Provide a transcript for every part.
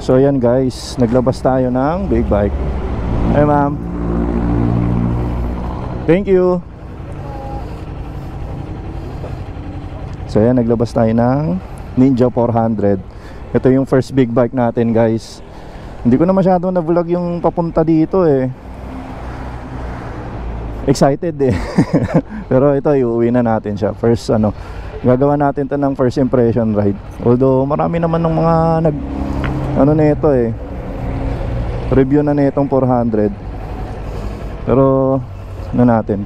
So yan guys, naglabas tayo ng big bike. Hey ma'am, thank you. So yan, naglabas tayo ng Ninja 400. Ito yung first big bike natin guys. Hindi ko na masyado na vlog yung papunta dito eh. Excited eh. Pero ito, iuwi na natin siya. First gagawa natin to ng first impression ride. Although marami naman ng mga nito eh, review na nitong 400. Pero natin.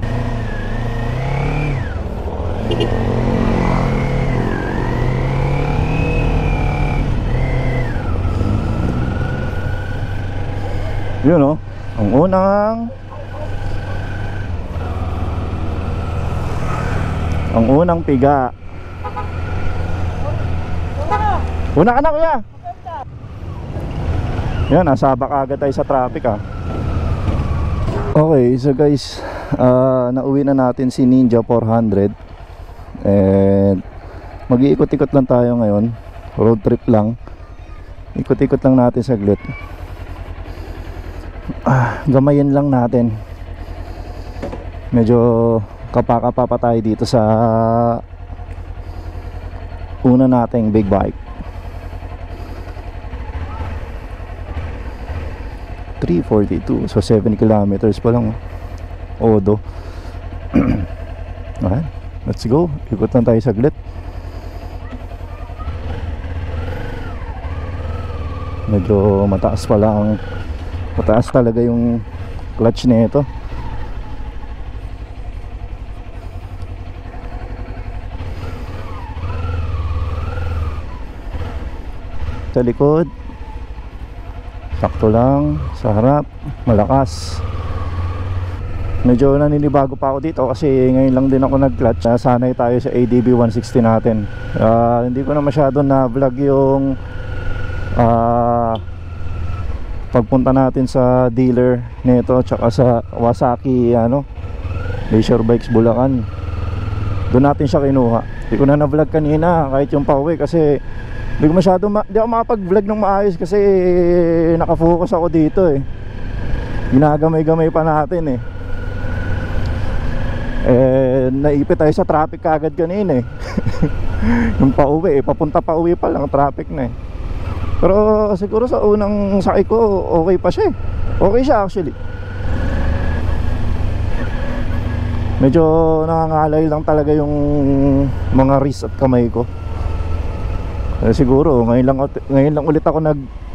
Yun o, ang unang piga. Una ka na kuya. Yan, nasabak agad tayo sa traffic ah. Okay, so guys, nauwi na natin si Ninja 400. And mag-iikot-ikot lang tayo ngayon. Road trip lang. Ikot-ikot lang natin saglit. Gamayin lang natin. Medyo kapaka-pa pa tayo dito sa una nating big bike. 342, so 7 kilometers pa lang. Odo. Okay, let's go. Ikot lang tayo saglit. Medyo mataas pala ang mataas talaga yung clutch nito. Sa likod sakto lang, sa harap malakas. Medyo naninibago pa ako dito kasi ngayon lang din ako nag-clutch. Sanay tayo sa ADB 160 natin. Hindi ko na masyado na vlog yung pagpunta natin sa dealer nito tsaka sa Kawasaki Leisure Bikes Bulacan. Doon natin siya kinuha. Hindi ko na na-vlog kanina kahit yung pauwi kasi hindi ako makapag-vlog ng maayos kasi nakafocus ako dito eh. Ginagamay-gamay pa natin eh. Naipit tayo sa traffic kagad kanina eh. Yung pauwi papunta pauwi pa lang traffic na eh. Pero siguro sa unang sakay ko okay pa siya eh. Okay siya actually. Medyo nangangalay lang talaga yung mga wrist at kamay ko. Siguro ngayon lang ulit ako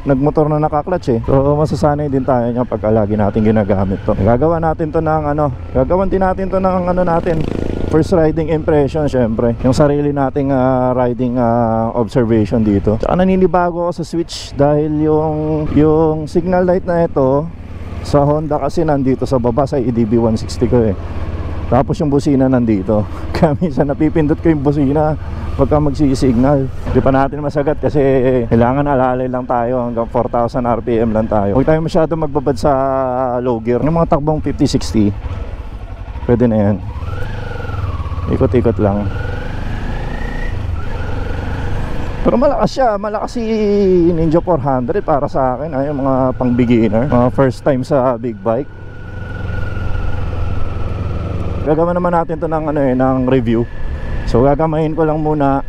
nagmotor na naka-clutch eh. So masasanay din tayo niya pag lagi natin ginagamit to. Gagawan natin to ng gagawan din natin to ng natin first riding impression, syempre yung sarili nating riding observation dito. Tsaka naninibago ako sa switch dahil yung signal light na ito sa Honda kasi nandito sa baba sa EDB 160 ko eh. Tapos yung busina nandito. Kaya minsan napipindot ko yung busina pagka magsisignal. Di pa natin masagat kasi kailangan alalay lang tayo. Hanggang 4,000 RPM lang tayo. Huwag tayo masyado magbabad sa low gear. Yung mga takbong 50-60 pwede na yan. Ikot-ikot lang. Pero malakas siya. Malakas si Ninja 400 para sa akin. Yung mga pang beginner, mga first time sa big bike. Gagawin naman natin to ng ng review. So gagamahin ko lang muna.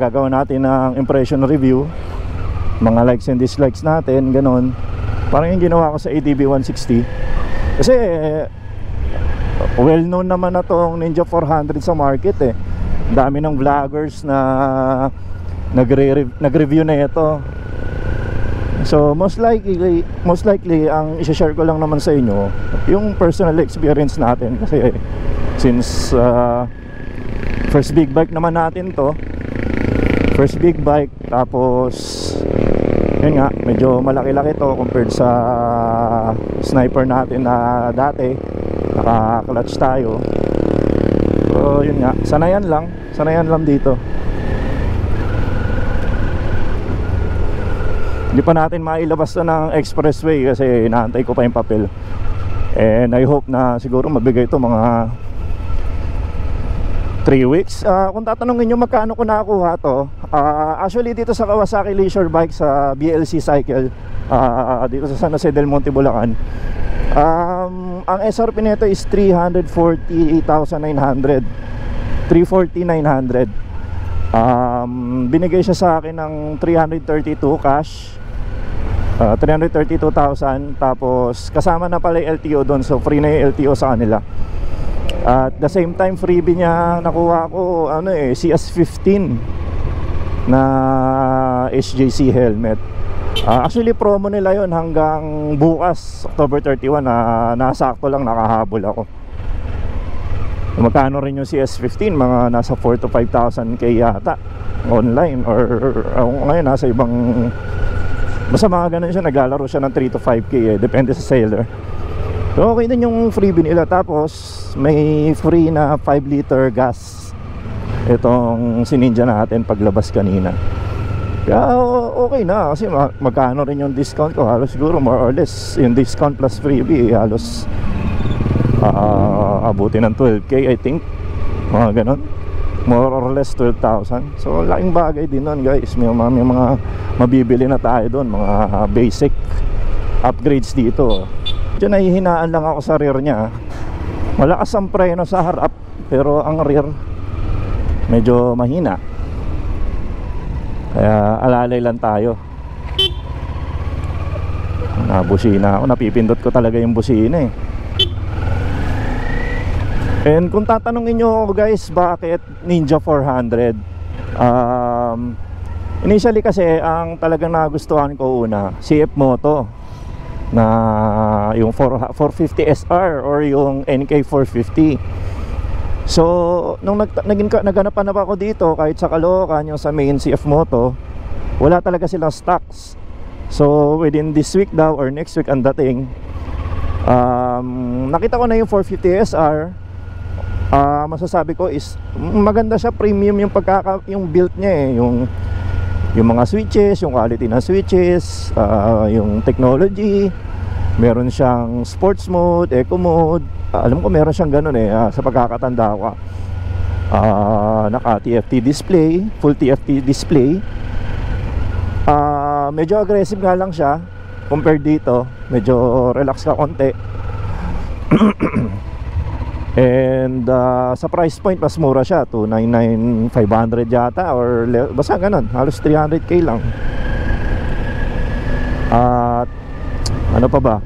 Gagawin natin ng impression review, mga likes and dislikes natin, ganon. Parang yung ginawa ko sa ADB 160. Kasi well known naman na tong Ninja 400 sa market eh. Dami ng vloggers na nag-review na ito. So most likely ang i-share ko lang naman sa inyo yung personal experience natin kasi since first big bike naman natin to. First big bike, tapos yun nga, medyo malaki-laki to compared sa sniper natin na dati naka-clutch tayo. So yun nga, sanayan lang dito. Hindi pa natin mailabas na ng expressway kasi inaantay ko pa yung papel. And I hope na siguro mabigay ito mga 3 weeks. Kung tatanungin nyo magkano ko nakakuha to, actually dito sa Kawasaki Leisure Bike sa BLC Cycle, dito sa San Jose del Monte, Bulacan, ang SRP nito is 340,900, 340,900. Binigay siya sa akin ng 332 cash, 332,000, tapos kasama na pala yung LTO doon, so free na yung LTO sa kanila. At the same time, freebie niya nakuha ko CS15 na SJC helmet. Actually promo nila yon hanggang bukas, October 31, na nasakto lang, nakahabol ako. Magkano rin yung CS15? Mga nasa 4 to 5,000 k yata online, or ngayon nasa ibang, basta mga ganun siya, naglalaro siya ng 3 to 5k depende sa seller. So okay din yung freebie nila. Tapos may free na 5 liter gas itong si Ninja natin paglabas kanina. Kaya okay na, kasi magkano rin yung discount ko, halos siguro more or less yung discount plus freebie halos abuti ng 12k I think, mga ganon, more or less 12,000. So laking bagay din nun guys. May mga mabibili na tayo doon, mga basic upgrades dito. Diyan nahihinaan lang ako sa rear niya. Malakas ang preno sa harap, pero ang rear medyo mahina. Kaya alalay lang tayo. Busina ako, napipindot ko talaga yung busina eh. And kung tatanungin nyo ako guys, bakit Ninja 400? Initially kasi ang talagang nagustuhan ko una, CF Moto na yung 450 SR or yung NK 450. So nung naganap ako dito, kahit sa Caloocan, yung sa main CF Moto, wala talaga silang stocks. So within this week daw or next week ang dating, nakita ko na yung 450 SR. Masasabi ko is maganda siya, premium yung yung build niya eh, yung mga switches, yung quality ng switches, yung technology. Meron siyang sports mode, eco mode. Alam ko meron siyang ganun eh, sa pagkakatanda ko. Naka TFT display, full TFT display. Medyo aggressive nga lang siya compared dito, medyo relax ka konti. And sa price point mas mura siya, 299,500 yata, or basta ganun, halos 300k lang. At ano pa ba,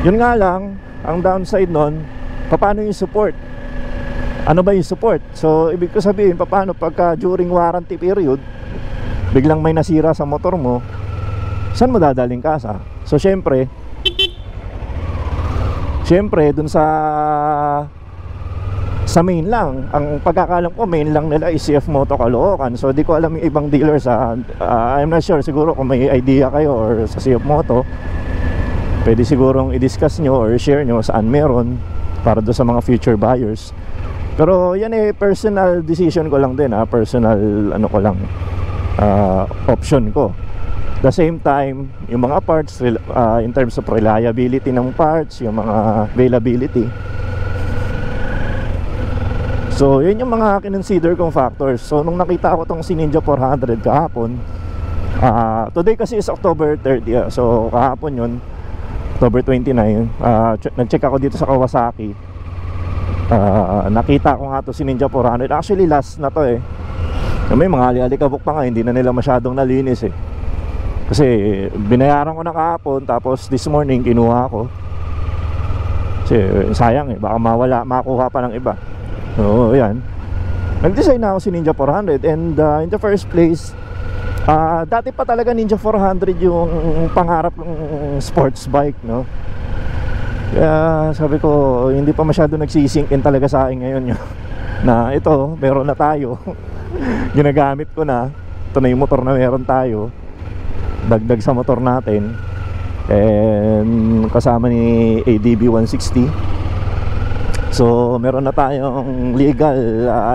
yun nga lang, ang downside nun, paano yung support? Ano ba yung support? So ibig ko sabihin, paano pagka during warranty period biglang may nasira sa motor mo, saan mo dadaling kasa? So syempre dun sa main lang, ang pagkakalam ko main lang nila is CF Moto Caloocan. So di ko alam yung ibang dealers, I'm not sure, siguro kung may idea kayo or sa CF Moto, pwede sigurong i-discuss nyo or share nyo saan meron para doon sa mga future buyers. Pero yan eh, personal decision ko lang din, personal ano ko lang, option ko. The same time, yung mga parts, in terms of reliability ng parts, yung mga availability. So yun yung mga kinonsider kong factors. So nung nakita ko tong si Ninja 400 kahapon, today kasi is October 30, so kahapon yun, October 29, nag-check ako dito sa Kawasaki. Nakita ko nga to si Ninja 400. Actually last na to eh. May mga ali-alikabok pa nga, hindi na nila masyadong nalinis eh. Kasi binayaran ko na kahapon, tapos this morning kinuha ko. Kasi sayang eh, baka makuha pa ng iba. So yan, nag-design na ako si Ninja 400. And in the first place, dati pa talaga Ninja 400 yung pangarap ng sports bike, no? Kaya sabi ko, hindi pa masyado nagsisink in talaga sa akin ngayon yun, na ito, meron na tayo. Ginagamit ko na. Ito na yung motor na meron tayo, dagdag sa motor natin. And kasama ni ADB 160. So meron na tayong legal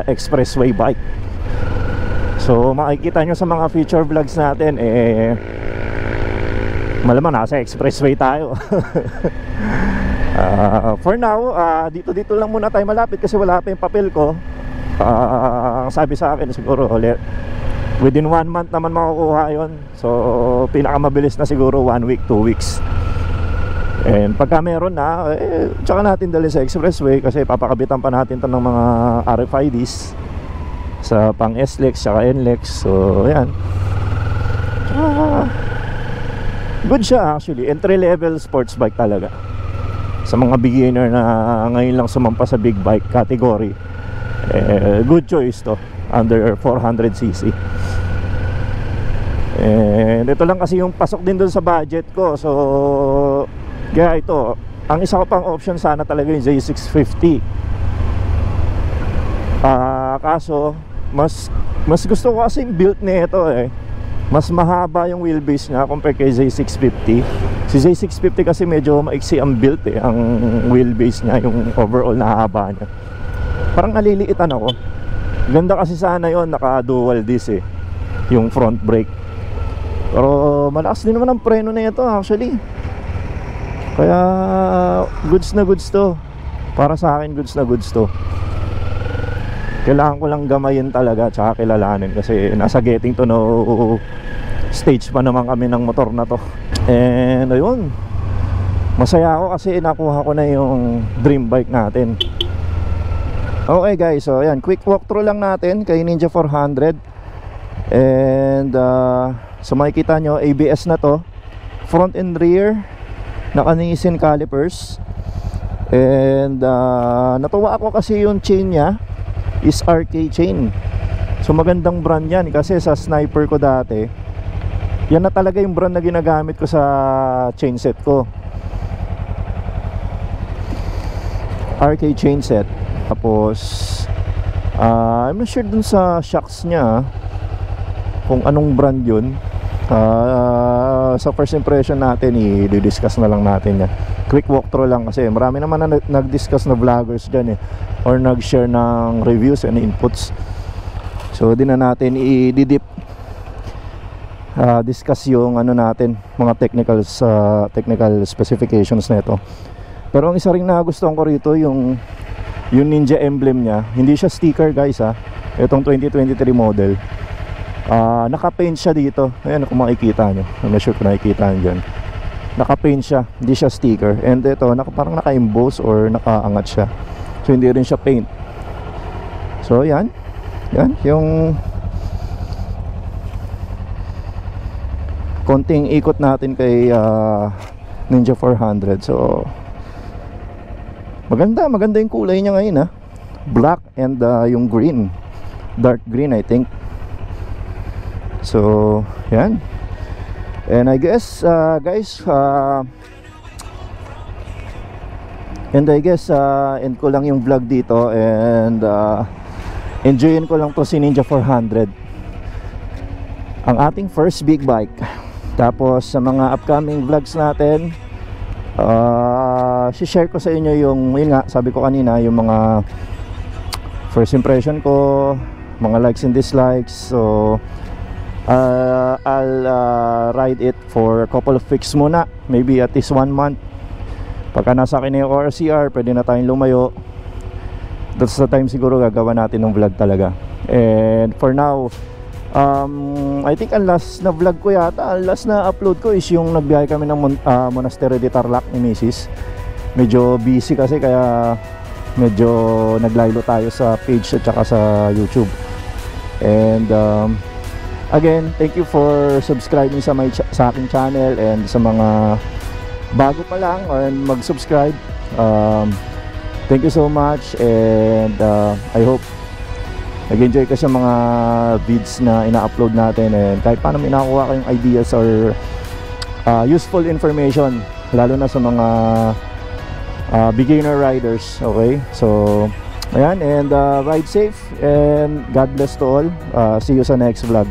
expressway bike. So makikita nyo sa mga future vlogs natin, malamang nasa expressway tayo. For now, dito lang muna tayo malapit kasi wala pa yung papel ko. Ang sabi sa akin siguro within 1 month naman makukuha yon. So pinakamabilis na siguro 1 week, 2 weeks. And pagka meron na, tsaka natin dali sa expressway kasi papakabitan pa natin to ng mga RFIDs sa pang SLEX tsaka NLEX. So ayan, good siya actually. Entry level sports bike talaga sa mga beginner na ngayon lang sumampa sa big bike category. Good choice to, under 400cc. And ito lang kasi yung pasok din dun sa budget ko. So kaya ito, ang isa ko pang option sana talaga yung J650. Kaso mas gusto ko kasi yung build nito mas mahaba yung wheelbase niya compare kay J650. Si J650 kasi medyo maiksi ang build ang wheelbase niya, yung overall na haba niya. Parang naliliitan ako. Ganda kasi sana yon, naka dual disc yung front brake. Pero malakas din naman ang preno na ito actually. Kaya goods na goods to. Para sa akin goods na goods to. Kailangan ko lang gamayin talaga tsaka kilalanin kasi nasa getting to know stage pa naman kami ng motor na to. And ayun, masaya ako kasi nakuha ko na yung dream bike natin. Okay guys, so ayan, quick walkthrough lang natin kay Ninja 400. And so makikita nyo, ABS na to, front and rear, naka Nissin calipers. And natuwa ako kasi yung chain nya is RK chain. So magandang brand yan kasi sa Sniper ko dati, yan na talaga yung brand na ginagamit ko sa chain set ko, RK chain set. Tapos I'm not sure dun sa shocks nya kung anong brand yun. Sa first impression natin i-discuss na lang natin yan. Quick walkthrough lang kasi marami naman na nag-discuss na vloggers dyan or nag-share ng reviews and inputs. So di na natin i-deep discuss yung ano natin, mga technical specifications na ito. Pero ang isa ring nagustuhan ko rito yung Ninja emblem niya. Hindi siya sticker guys itong 2023 model. Naka-paint siya dito. Ayan kung makikita nyo, I'm not sure kung nakikita nyo dyan. Naka-paint siya, hindi siya sticker. And ito, parang naka-emboss or naka-angat siya. So hindi rin siya paint. So yan yung konting ikot natin kay Ninja 400. So maganda yung kulay niya ngayon black and yung green, dark green I think. So yan. And I guess guys, end ko lang yung vlog dito. And enjoyin ko lang to si Ninja 400, ang ating first big bike. Tapos sa mga upcoming vlogs natin, share ko sa inyo yung, yun nga, sabi ko kanina, yung mga first impression ko, mga likes and dislikes. So I'll ride it for a couple of weeks muna, maybe at least 1 month. Pagka nasa akin na yung ORCR, pwede na tayong lumayo. That's the time siguro gagawa natin ng vlog talaga. And for now, I think ang last na vlog ko yata, ang last na upload ko is yung nagbiyahe kami ng Monasterio de Tarlac ni Mrs. Medyo busy kasi kaya medyo naglaylo tayo sa page at saka sa YouTube. And again, thank you for subscribing sa aking channel. And sa mga bago pa lang or mag-subscribe, thank you so much. And I hope nag-enjoy ka sa mga vids na ina-upload natin. And kahit paano may nakuha kayong ideas or useful information, lalo na sa mga beginner riders. Okay, so ayan, and ride safe and God bless to all. See you sa next vlog.